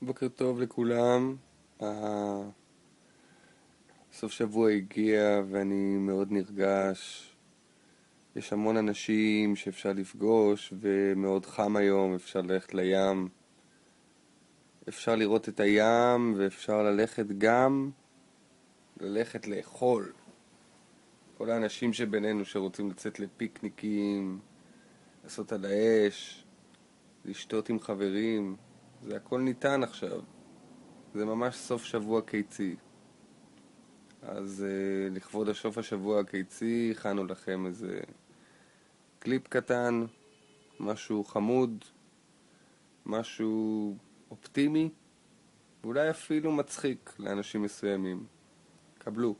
בוקר טוב לכולם. סוף שבוע הגיע ואני מאוד נרגש. יש המון אנשים שאפשר לפגוש ומאוד חם היום, אפשר ללכת לים. אפשר לראות את הים ואפשר ללכת לאכול. כל האנשים שבינינו שרוצים לצאת לפיקניקים, לעשות על האש, לשתות עם חברים, זה הכל ניתן עכשיו. זה ממש סוף שבוע קיצי. אז לכבוד הסוף השבוע הקיצי הכנו לכם איזה קליפ קטן, משהו חמוד, משהו אופטימי, ואולי אפילו מצחיק לאנשים מסוימים. קבלו.